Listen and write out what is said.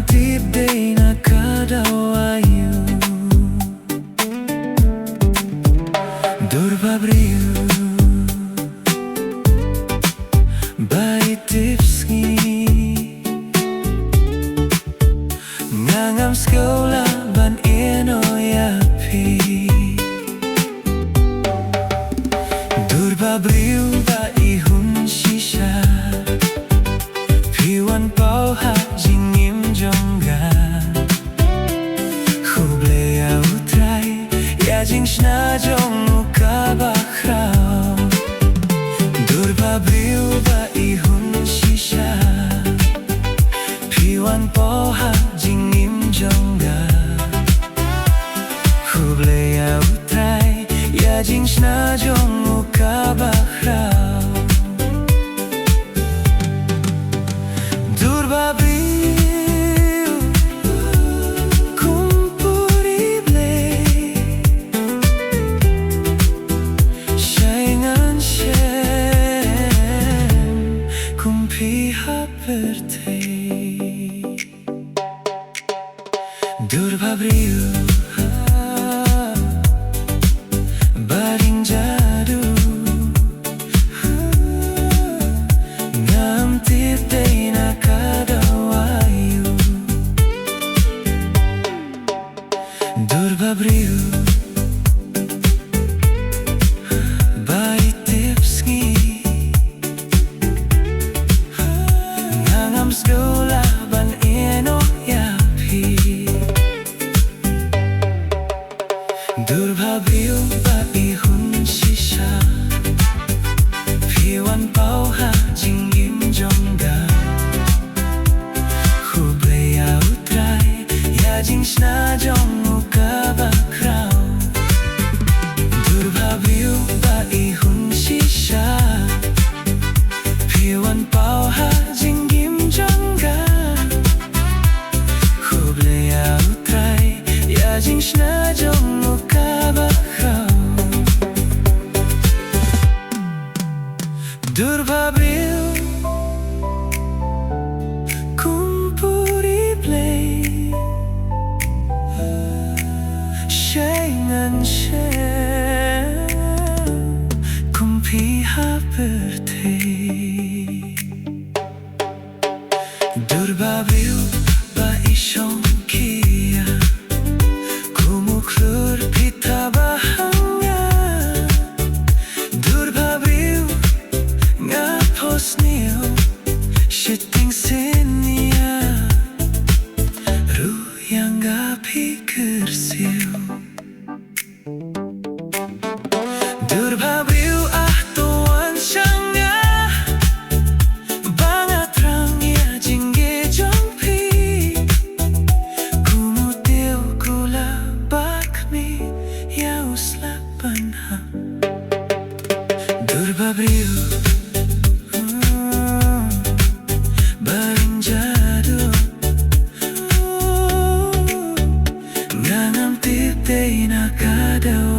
tip day na kadawayu bhabriew tipski ngangam skola ban eno yapi bhabriew ba ihun shisha piwan pau ha jingim jongga huble ya utrai ya jingshna jong ka bakhrao bhabriew ba ihun shisha piwan pau ha jingim jongga huble ya utrai ya jingshna jong ka bakhrao bhabriew kumpuri blay shaingan shem kumpi hapertei bhabriew baring jadu ngam tip day na kadawayu bhabriew bai tipski ngangam skola ban eno yapi bhabriew ba ihun shisha piwan pau ha jingim jongga huble ya utrai ya jingshna jong ka bakhrao bhabriew ba ihun shisha piwan pau ha jingim jongga huble ya utrai ya jingshna jong ka bakhrao bhabriew kumpuri blay shaingan shem kumpi hapertei bhabriew ba ishon kia kumuklur pita bahanga bhabriew nga posnio shiting sinia ru yang ga pikirsiu bhabriew ah tuan shanga bangat rang ya jingge jongpi kumutiu kula bakmi ya uslapan ha bhabriew baring jadu ngangam tip day na kadawayu